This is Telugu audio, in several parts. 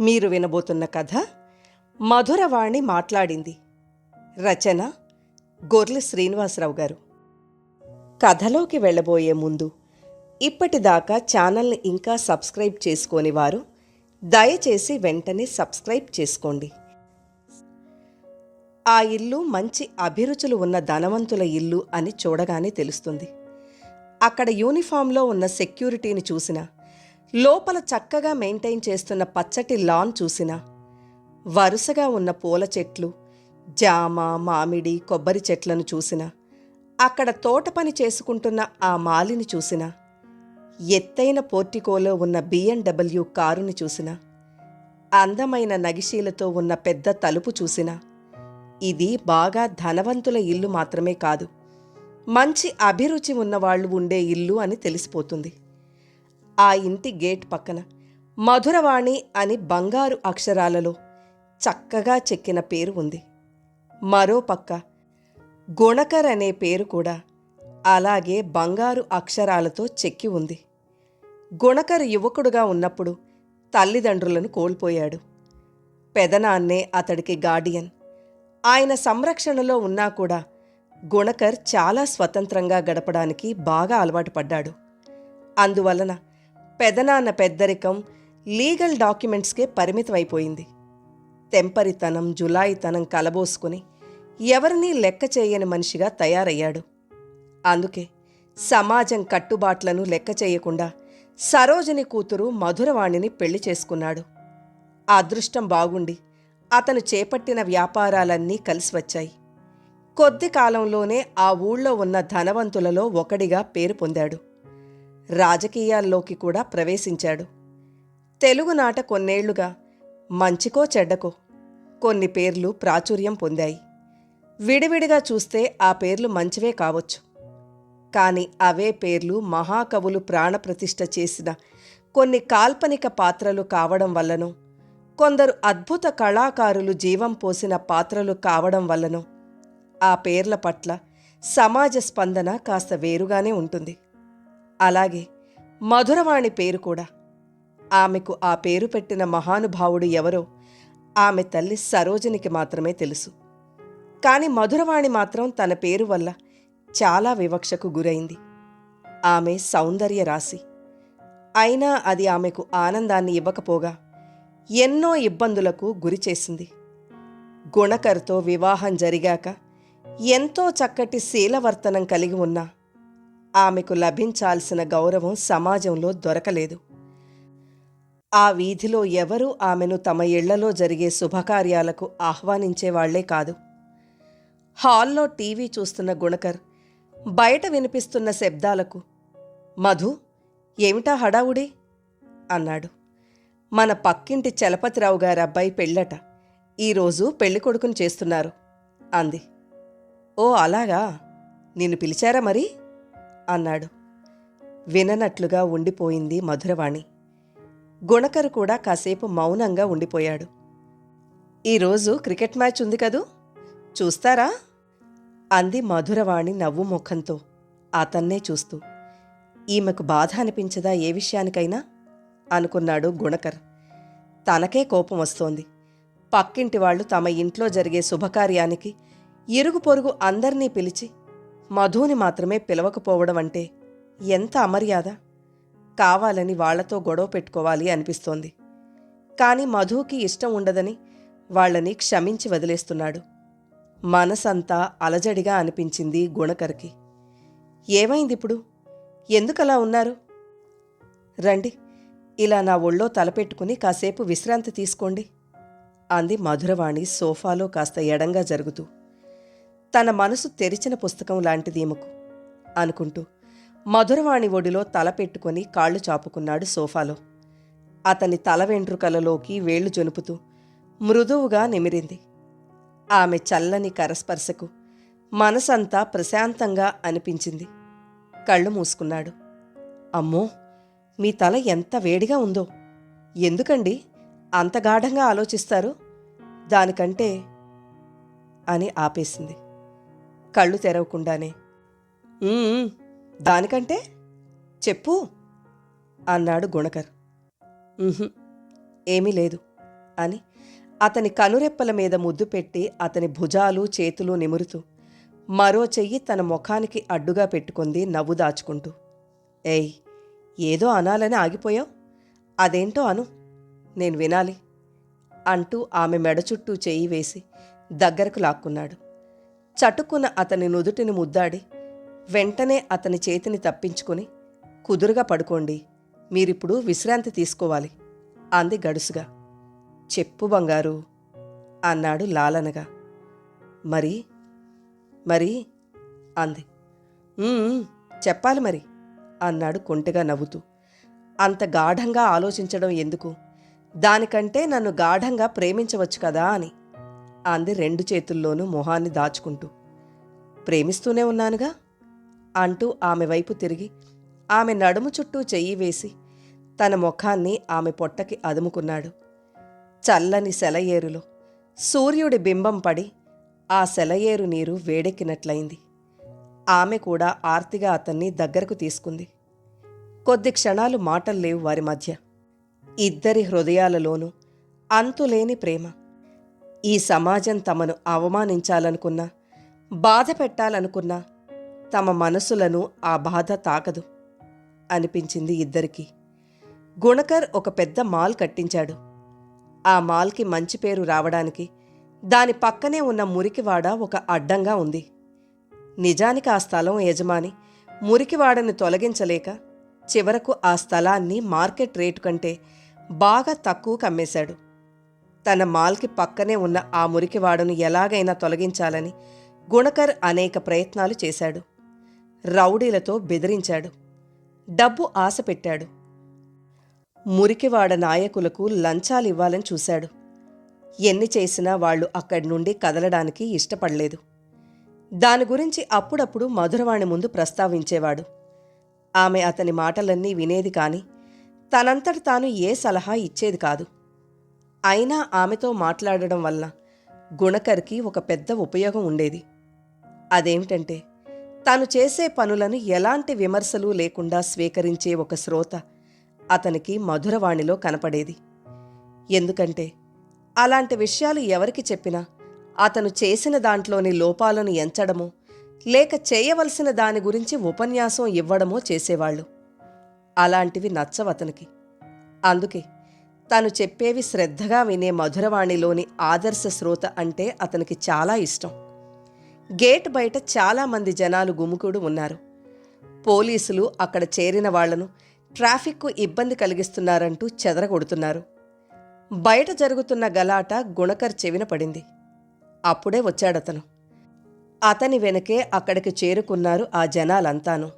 మీరు వినబోతున్న కథ మధురవాణి మాట్లాడింది. రచన గొర్లె శ్రీనివాసరావు గారు. కథలోకి వెళ్ళబోయే ముందు ఇప్పటిదాకా ఛానల్ని ఇంకా సబ్స్క్రైబ్ చేసుకోని వారు దయచేసి వెంటనే సబ్స్క్రైబ్ చేసుకోండి. ఆ ఇల్లు మంచి అభిరుచులు ఉన్న ధనవంతుల ఇల్లు అని చూడగానే తెలుస్తుంది. అక్కడ యూనిఫామ్లో ఉన్న సెక్యూరిటీని చూసినా, లోపల చక్కగా మెయింటైన్ చేస్తున్న పచ్చటి లాన్ చూసినా, వరుసగా ఉన్న పూల చెట్లు, జామ, మామిడి, కొబ్బరి చెట్లను చూసినా, అక్కడ తోట పని చేసుకుంటున్న ఆ మాలిని చూసినా, ఎత్తైన పోర్టికోలో ఉన్న BMW కారుని చూసినా, అందమైన నగిశీలతో ఉన్న పెద్ద తలుపు చూసినా, ఇది బాగా ధనవంతుల ఇల్లు మాత్రమే కాదు, మంచి అభిరుచి ఉన్నవాళ్లు ఉండే ఇల్లు అని తెలిసిపోతుంది. ఆ ఇంటి గేట్ పక్కన మధురవాణి అని బంగారు అక్షరాలలో చక్కగా చెక్కిన పేరు ఉంది. మరో పక్క గుణకర్ అనే పేరు కూడా అలాగే బంగారు అక్షరాలతో చెక్కి ఉంది. గుణకర్ యువకుడుగా ఉన్నప్పుడు తల్లిదండ్రులను కోల్పోయాడు. పెదనాన్నే అతడికి గార్డియన్. ఆయన సంరక్షణలో ఉన్నా కూడా గుణకర్ చాలా స్వతంత్రంగా గడపడానికి బాగా అలవాటు పడ్డాడు. అందువలన పెదనాన్న పెద్దరికం లీగల్ డాక్యుమెంట్స్కే పరిమితమైపోయింది. తెంపరితనం, జులాయితనం కలబోసుకుని ఎవరినీ లెక్క చేయని మనిషిగా తయారయ్యాడు. అందుకే సమాజం కట్టుబాట్లను లెక్క చేయకుండా సరోజిని కూతురు మధురవాణిని పెళ్లి చేసుకున్నాడు. అదృష్టం బాగుండి అతను చేపట్టిన వ్యాపారాలన్నీ కలిసి వచ్చాయి. కొద్ది కాలంలోనే ఆ ఊళ్ళో ఉన్న ధనవంతులలో ఒకడిగా పేరు పొందాడు. రాజకీయాల్లోకి కూడా ప్రవేశించాడు. తెలుగునాట కొన్నేళ్లుగా మంచికో చెడ్డకో కొన్ని పేర్లు ప్రాచుర్యం పొందాయి. విడివిడిగా చూస్తే ఆ పేర్లు మంచివే కావచ్చు. కాని అవే పేర్లు మహాకవులు ప్రాణప్రతిష్ఠ చేసిన కొన్ని కాల్పనిక పాత్రలు కావడం వల్లనో, కొందరు అద్భుత కళాకారులు జీవం పోసిన పాత్రలు కావడం వల్లనో ఆ పేర్ల పట్ల సమాజ స్పందన కాస్త వేరుగానే ఉంటుంది. అలాగే మధురవాణి పేరు కూడా. ఆమెకు ఆ పేరు పెట్టిన మహానుభావుడు ఎవరో ఆమె తల్లి సరోజినికి మాత్రమే తెలుసు. కాని మధురవాణి మాత్రం తన పేరు వల్ల చాలా వివక్షకు గురైంది. ఆమె సౌందర్య రాశి. అయినా అది ఆమెకు ఆనందాన్ని ఇవ్వకపోగా ఎన్నో ఇబ్బందులకు గురిచేసింది. గుణకర్తో వివాహం జరిగాక ఎంతో చక్కటి శీలవర్తనం కలిగి ఉన్నా ఆమెకు లభించాల్సిన గౌరవం సమాజంలో దొరకలేదు. ఆ వీధిలో ఎవరూ ఆమెను తమ ఇళ్లలో జరిగే శుభకార్యాలకు ఆహ్వానించేవాళ్లే కాదు. హాల్లో టీవీ చూస్తున్న గుణకర్ బయట వినిపిస్తున్న శబ్దాలకు, "మధు, ఏమిటా హడావుడి?" అన్నాడు. "మన పక్కింటి చలపతిరావు గారి అబ్బాయి పెళ్ళట. ఈరోజు పెళ్ళికొడుకుని చేస్తున్నారు" అంది. "ఓ అలాగా, నిన్ను పిలిచారా మరి?" అన్నాడు. విననట్లుగా ఉండిపోయింది మధురవాణి. గుణకర్ కూడా కాసేపు మౌనంగా ఉండిపోయాడు. "ఈరోజు క్రికెట్ మ్యాచ్ ఉంది కదూ, చూస్తారా?" అంది మధురవాణి నవ్వు ముఖంతో అతన్నే చూస్తూ. ఈమెకు బాధ అనిపించదా ఏ విషయానికైనా అనుకున్నాడు గుణకర్. తనకే కోపం వస్తోంది. పక్కింటి వాళ్ళు తమ ఇంట్లో జరిగే శుభకార్యానికి ఇరుగు పొరుగు అందర్నీ పిలిచి మధుని మాత్రమే పిలవకపోవడం అంటే ఎంత అమర్యాద. కావాలని వాళ్లతో గొడవ పెట్టుకోవాలి అనిపిస్తోంది. కాని మధుకి ఇష్టం ఉండదని వాళ్లని క్షమించి వదిలేస్తున్నాడు. మనసంతా అలజడిగా అనిపించింది గుణకర్కి. "ఏమైందిప్పుడు? ఎందుకలా ఉన్నారు? రండి, ఇలా నా ఒళ్ళో తలపెట్టుకుని కాసేపు విశ్రాంతి తీసుకోండి" అంది మధురవాణి సోఫాలో కాస్త ఎడంగా జరుగుతూ. తన మనసు తెరిచిన పుస్తకం లాంటిదీమకు అనుకుంటూ మధురవాణి ఒడిలో తల పెట్టుకుని కాళ్లు చాపుకున్నాడు సోఫాలో. అతని తల వెంట్రుకలలోకి వేళ్లు జొనుపుతూ మృదువుగా నిమిరింది. ఆమె చల్లని కరస్పర్శకు మనసంతా ప్రశాంతంగా అనిపించింది. కళ్ళు మూసుకున్నాడు. "అమ్మో, మీ తల ఎంత వేడిగా ఉందో! ఎందుకండి అంత గాఢంగా ఆలోచిస్తారు? దానికంటే" అని ఆపేసింది కళ్ళు తెరవకుండానే. దానికంటే చెప్పు" అన్నాడు గుణకర్. ఏమీ లేదు" అని అతని కనురెప్పల మీద ముద్దు పెట్టి అతని భుజాలు చేతులు నిమురుతూ మరో చెయ్యి తన ముఖానికి అడ్డుగా పెట్టుకుంది నవ్వు దాచుకుంటూ. ఏయ్, ఏదో అనాలని ఆగిపోయావు, అదేంటో అను, నేను వినాలి అంటూ ఆమె మెడ చుట్టూ చెయ్యి వేసి దగ్గరకు లాక్కున్నాడు. చటుక్కున అతని నుదుటిని ముద్దాడి వెంటనే అతని చేతిని తప్పించుకుని, కుదురుగా పడుకోండి, మీరిప్పుడు విశ్రాంతి తీసుకోవాలి అంది గడుసుగా. చెప్పు బంగారు అన్నాడు లాలనగా. మరి మరి అంది. చెప్పాలి మరి అన్నాడు కొంటెగా నవ్వుతూ. అంత గాఢంగా ఆలోచించడం ఎందుకు, దానికంటే నన్ను గాఢంగా ప్రేమించవచ్చు కదా అని అంది 2 చేతుల్లోనూ మొహాన్ని దాచుకుంటూ. ప్రేమిస్తూనే ఉన్నానుగా అంటూ ఆమె వైపు తిరిగి ఆమె నడుము చుట్టూ చెయ్యి వేసి తన ముఖాన్ని ఆమె పొట్టకి అదుముకున్నాడు. చల్లని సెలయేరులో సూర్యుడి బింబం పడి ఆ సెలయేరు నీరు వేడెక్కినట్లయింది. ఆమె కూడా ఆర్తిగా అతన్ని దగ్గరకు తీసుకుంది. కొద్ది క్షణాలు మాటల్లేవు వారి మధ్య. ఇద్దరి హృదయాలలోనూ అంతులేని ప్రేమ. ఈ సమాజం తమను అవమానించాలనుకున్నా, బాధ పెట్టాలనుకున్నా తమ మనసులను ఆ బాధ తాకదు అనిపించింది ఇద్దరికీ. గుణకర్ ఒక పెద్ద మాల్ కట్టించాడు. ఆ మాల్కి మంచి పేరు రావడానికి దాని పక్కనే ఉన్న మురికివాడ ఒక అడ్డంగా ఉంది. నిజానికి ఆ స్థలం యజమాని మురికివాడని తొలగించలేక చివరకు ఆ స్థలాన్ని మార్కెట్ రేటు కంటే బాగా తక్కువకు అమ్మేశాడు. తన మాల్కి పక్కనే ఉన్న ఆ మురికివాడను ఎలాగైనా తొలగించాలని గుణకర్ అనేక ప్రయత్నాలు చేశాడు. రౌడీలతో బెదిరించాడు, డబ్బు ఆశ పెట్టాడు. మురికివాడ నాయకులకు లంచాలివ్వాలని చూశాడు. ఎన్ని చేసినా వాళ్లు అక్కడి నుండి కదలడానికి ఇష్టపడలేదు. దాని గురించి అప్పుడప్పుడు మధురవాణి ముందు ప్రస్తావించేవాడు. ఆమె అతని మాటలన్నీ వినేది కాని తనంతట తాను ఏ సలహా ఇచ్చేది కాదు. అయినా ఆమెతో మాట్లాడడం వల్ల గుణకర్కి ఒక పెద్ద ఉపయోగం ఉండేది. అదేమిటంటే, తాను చేసే పనులను ఎలాంటి విమర్శలు లేకుండా స్వీకరించే ఒక శ్రోత అతనికి మధురవాణిలో కనపడేది. ఎందుకంటే అలాంటి విషయాలు ఎవరికి చెప్పినా అతను చేసిన దాంట్లోని లోపాలను ఎంచడమో లేక చేయవలసిన దాని గురించి ఉపన్యాసం ఇవ్వడమో చేసేవాళ్లు. అలాంటివి నచ్చవతనికి. అందుకే తను చెప్పేవి శ్రద్ధగా వినే మధురవాణిలోని ఆదర్శ శ్రోత అంటే అతనికి చాలా ఇష్టం. గేట్ బయట చాలామంది జనాలు గుమికూడు ఉన్నారు. పోలీసులు అక్కడ చేరిన వాళ్లను ట్రాఫిక్కు ఇబ్బంది కలిగిస్తున్నారంటూ చెదరగొడుతున్నారు. బయట జరుగుతున్న గలాట గుణకర్ చెవిన పడింది. అప్పుడే వచ్చాడతను. అతని వెనకే అక్కడికి చేరుకున్నారు ఆ జనాలంతాను.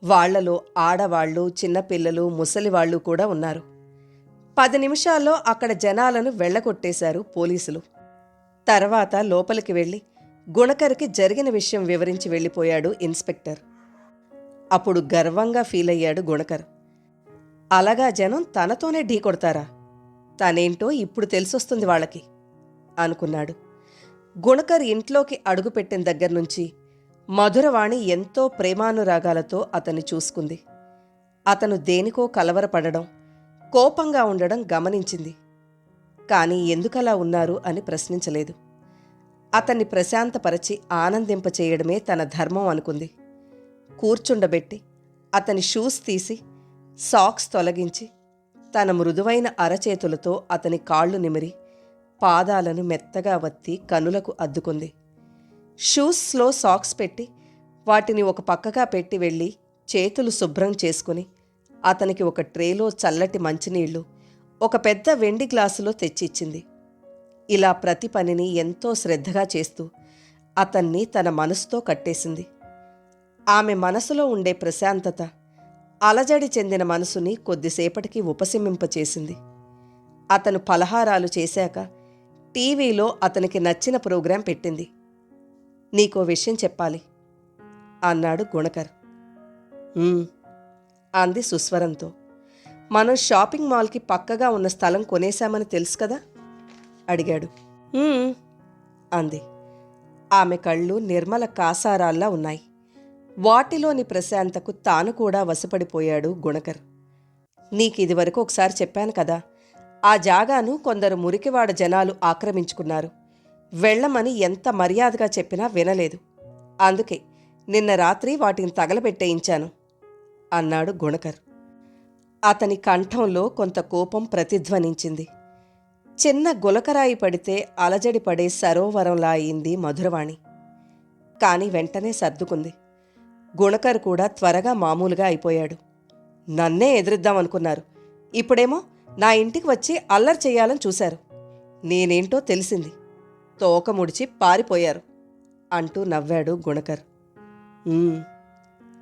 వాళ్లలో ఆడవాళ్లు, చిన్నపిల్లలు, ముసలివాళ్లు కూడా ఉన్నారు. 10 నిమిషాల్లో అక్కడ జనాలను వెళ్లగొట్టేశారు పోలీసులు. తర్వాత లోపలికి వెళ్లి గుణకర్కి జరిగిన విషయం వివరించి వెళ్ళిపోయాడు ఇన్స్పెక్టర్. అప్పుడు గర్వంగా ఫీలయ్యాడు గుణకర్. అలాగా జనం తనతోనే ఢీకొడతారా? తనేంటో ఇప్పుడు తెలిసొస్తుంది వాళ్ళకి అనుకున్నాడు. గుణకర్ ఇంట్లోకి అడుగుపెట్టిన దగ్గర్నుంచి మధురవాణి ఎంతో ప్రేమానురాగాలతో అతన్ని చూసుకుంది. అతను దేనికో కలవరపడడం, కోపంగా ఉండడం గమనించింది. కాని ఎందుకలా ఉన్నారు అని ప్రశ్నించలేదు. అతన్ని ప్రశాంతపరచి ఆనందింపచేయడమే తన ధర్మం అనుకుంది. కూర్చుండబెట్టి అతని షూస్ తీసి సాక్స్ తొలగించి తన మృదువైన అరచేతులతో అతని కాళ్ళు నిమిరి పాదాలను మెత్తగా వత్తి కనులకు అద్దుకుంది. షూస్లో సాక్స్ పెట్టి వాటిని ఒక పక్కగా పెట్టి వెళ్ళి చేతులు శుభ్రం చేసుకుని అతనికి ఒక ట్రేలో చల్లటి మంచినీళ్లు ఒక పెద్ద వెండి గ్లాసులో తెచ్చిచ్చింది. ఇలా ప్రతి పనిని ఎంతో శ్రద్ధగా చేస్తూ అతన్ని తన మనసుతో కట్టేసింది. ఆమె మనసులో ఉండే ప్రశాంతత అలజడి చెందిన మనసుని కొద్దిసేపటికి ఉపశమింపచేసింది. అతను పలహారాలు చేశాక టీవీలో అతనికి నచ్చిన ప్రోగ్రాం పెట్టింది. నీకో విషయం చెప్పాలి అన్నాడు గుణకర్. అంది సుస్వరంతో. మనం షాపింగ్ మాల్కి పక్కగా ఉన్న స్థలం కొనేశామని తెలుసు కదా అడిగాడు. అంది. ఆమె కళ్ళు నిర్మల కాసారాల్లా ఉన్నాయి. వాటిలోని ప్రశాంతకు తాను కూడా వశపడిపోయాడు గుణకర్. నీకిదివరకు ఒకసారి చెప్పాను కదా, ఆ జాగాను కొందరు మురికివాడ జనాలు ఆక్రమించుకున్నారు. వెళ్ళమని ఎంత మర్యాదగా చెప్పినా వినలేదు. అందుకే నిన్న రాత్రి వాటిని తగలబెట్టేయించాను అన్నాడు గుణకర్. అతని కంఠంలో కొంత కోపం ప్రతిధ్వనించింది. చిన్న గులకరాయి పడితే అలజడి పడే సరోవరంలా అయింది మధురవాణి. కాని వెంటనే సర్దుకుంది. గుణకర్ కూడా త్వరగా మామూలుగా అయిపోయాడు. నన్నే ఎదురిద్దామనుకున్నారు, ఇప్పుడేమో నా ఇంటికి వచ్చి అల్లరి చెయ్యాలని చూశారు. నేనేంటో తెలిసింది, తోక ముడిచి పారిపోయారు అంటూ నవ్వాడు గుణకర్.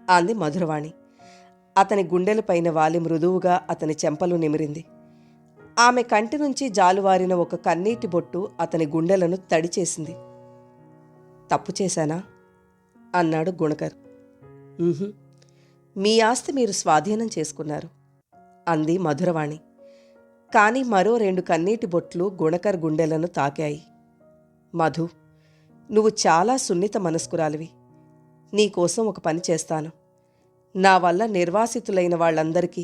అంది మధురవాణి. అతని గుండెలపైన వాలి మృదువుగా అతని చెంపలు నిమిరింది. ఆమె కంటి నుంచి జాలువారిన ఒక కన్నీటి బొట్టు అతని గుండెలను తడిచేసింది. తప్పు చేశానా అన్నాడు గుణకర్. మీ ఆస్తి మీరు స్వాధీనం చేసుకున్నారు అంది మధురవాణి. కాని మరో 2 కన్నీటి బొట్లు గుణకర్ గుండెలను తాకాయి. మధు, నువ్వు చాలా సున్నిత మనస్కురాలివి. నీకోసం ఒక పని చేస్తాను. నా వల్ల నిర్వాసితులైన వాళ్ళందరికీ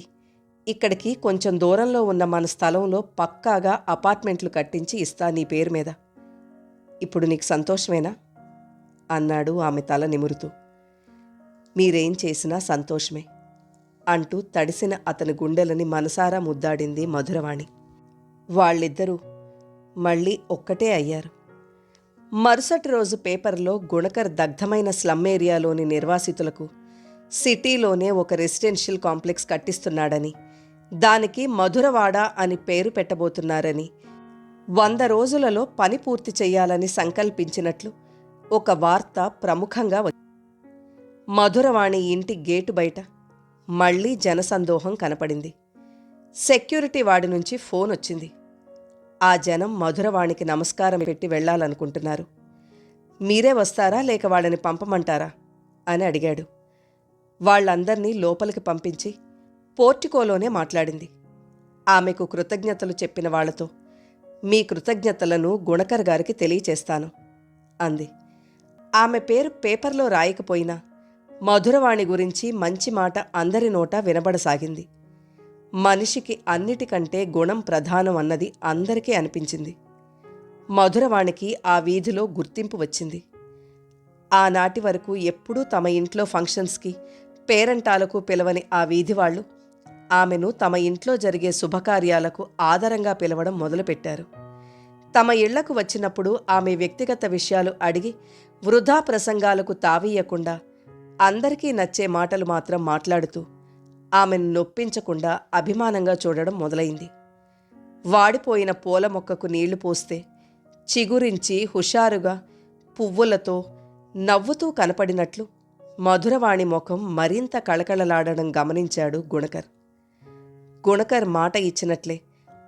ఇక్కడికి కొంచెం దూరంలో ఉన్న మన స్థలంలో పక్కాగా అపార్ట్మెంట్లు కట్టించి ఇస్తా నీ పేరు మీద. ఇప్పుడు నీకు సంతోషమేనా అన్నాడు ఆమె తల నిమురుతూ. మీరేం చేసినా సంతోషమే అంటూ తడిసిన అతని గుండెలని మనసారా ముద్దాడింది మధురవాణి. వాళ్ళిద్దరూ మళ్ళీ ఒక్కటే అయ్యారు. మరుసటి రోజు పేపర్లో గుణకర్ దగ్ధమైన స్లమ్ ఏరియాలోని నిర్వాసితులకు సిటీలోనే ఒక రెసిడెన్షియల్ కాంప్లెక్స్ కట్టిస్తున్నాడని, దానికి మధురవాడ అని పేరు పెట్టబోతున్నారని, 100 రోజులలో పని పూర్తి చెయ్యాలని సంకల్పించినట్లు ఒక వార్త ప్రముఖంగా వచ్చింది. మధురవాణి ఇంటి గేటు బయట మళ్లీ జనసందోహం కనపడింది. సెక్యూరిటీ వాడి నుంచి ఫోన్ వచ్చింది. ఆ జనం మధురవాణికి నమస్కారం పెట్టి వెళ్లాలనుకుంటున్నారు. మీరే వస్తారా లేక వాళ్ళని పంపమంటారా అని అడిగాడు. వాళ్లందర్నీ లోపలికి పంపించి పోర్టికోలోనే మాట్లాడింది. ఆమెకు కృతజ్ఞతలు చెప్పిన వాళ్లతో, మీ కృతజ్ఞతలను గుణకర్ గారికి తెలియచేస్తాను అంది. ఆమె పేరు పేపర్లో రాయకపోయినా మధురవాణి గురించి మంచి మాట అందరి నోటా వినబడసాగింది. మనిషికి అన్నిటికంటే గుణం ప్రధానం అన్నది అందరికీ అనిపించింది. మధురవాణికి ఆ వీధిలో గుర్తింపు వచ్చింది. ఆనాటి వరకు ఎప్పుడూ తమ ఇంట్లో ఫంక్షన్స్కి, పేరంటాలకు పిలవని ఆ వీధివాళ్లు ఆమెను తమ ఇంట్లో జరిగే శుభకార్యాలకు ఆదరంగా పిలవడం మొదలుపెట్టారు. తమ ఇళ్లకు వచ్చినప్పుడు ఆమె వ్యక్తిగత విషయాలు అడిగి వృధా ప్రసంగాలకు తావీయకుండా అందరికీ నచ్చే మాటలు మాత్రం మాట్లాడుతూ ఆమెను నొప్పించకుండా అభిమానంగా చూడడం మొదలైంది. వాడిపోయిన పూల మొక్కకు నీళ్లు పోస్తే చిగురించి హుషారుగా పువ్వులతో నవ్వుతూ కనపడినట్లు మధురవాణి ముఖం మరింత కళకళలాడడం గమనించాడు గుణకర్. గుణకర్ మాట ఇచ్చినట్లే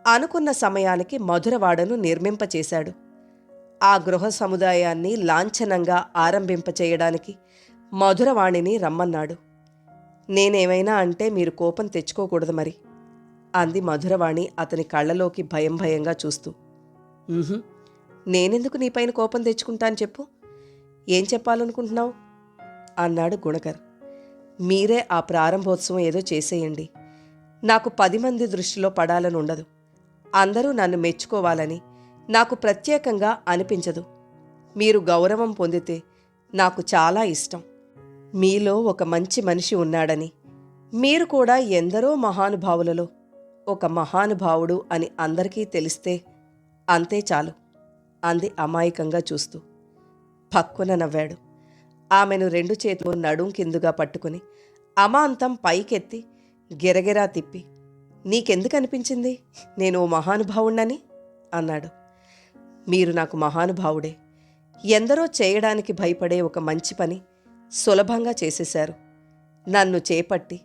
అనుకున్న సమయానికి మధురవాడను నిర్మింపచేశాడు. ఆ గృహ సముదాయాన్ని లాంఛనంగా ఆరంభింపచేయడానికి మధురవాణిని రమ్మన్నాడు. నేనేమైనా అంటే మీరు కోపం తెచ్చుకోకూడదు మరి అంది మధురవాణి అతని కళ్ళలోకి భయం భయంగా చూస్తూ. నేనెందుకు నీపైన కోపం తెచ్చుకుంటాను చెప్పు, ఏం చెప్పాలనుకుంటున్నావు అన్నాడు గుణకర్. మీరే ఆ ప్రారంభోత్సవం ఏదో చేసేయండి. నాకు 10 మంది దృష్టిలో పడాలని ఉండదు. అందరూ నన్ను మెచ్చుకోవాలని నాకు ప్రత్యేకంగా అనిపించదు. మీరు గౌరవం పొందితే నాకు చాలా ఇష్టం. మీలో ఒక మంచి మనిషి ఉన్నాడని, మీరు కూడా ఎందరో మహానుభావులలో ఒక మహానుభావుడు అని అందరికీ తెలిస్తే అంతే చాలు అంది అమాయకంగా చూస్తూ. పక్కున నవ్వాడు. ఆమెను 2 చేతులు నడుం కిందుగా పట్టుకుని అమాంతం పైకెత్తి గిరగిరా తిప్పి, నీకెందుకనిపించింది నేను ఓ మహానుభావుణ్ణని అన్నాడు. మీరు నాకు మహానుభావుడే. ఎందరో చేయడానికి భయపడే ఒక మంచి పని సులభంగా చేసేశారు. నన్ను చేపట్టి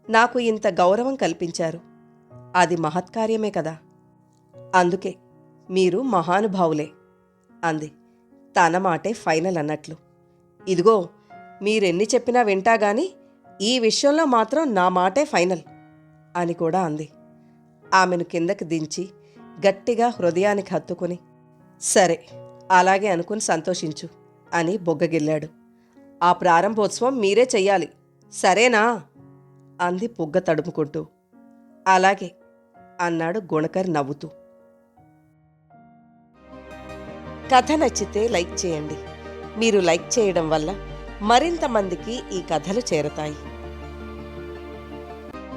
నాకు ఇంత గౌరవం కల్పించారు. అది మహత్కార్యమే కదా. అందుకే మీరు మహానుభావులే అంది, తన మాటే ఫైనల్ అన్నట్లు. ఇదిగో, మీరెన్ని చెప్పినా వింటాగాని ఈ విషయంలో మాత్రం నా మాటే ఫైనల్ అని కూడా అంది. ఆమెను కిందకి దించి గట్టిగా హృదయానికి హత్తుకుని, సరే అలాగే అనుకుని సంతోషించు అని బొగ్గగిల్లాడు. ఆ ప్రారంభోత్సవం మీరే చెయ్యాలి, సరేనా అంది బుగ్గ తడుముకుంటూ. అలాగే అన్నాడు గుణకర్ నవ్వుతూ. కథ నచ్చితే లైక్ చేయండి. మీరు లైక్ చేయడం వల్ల మరింత మందికి ఈ కథలు చేరతాయి.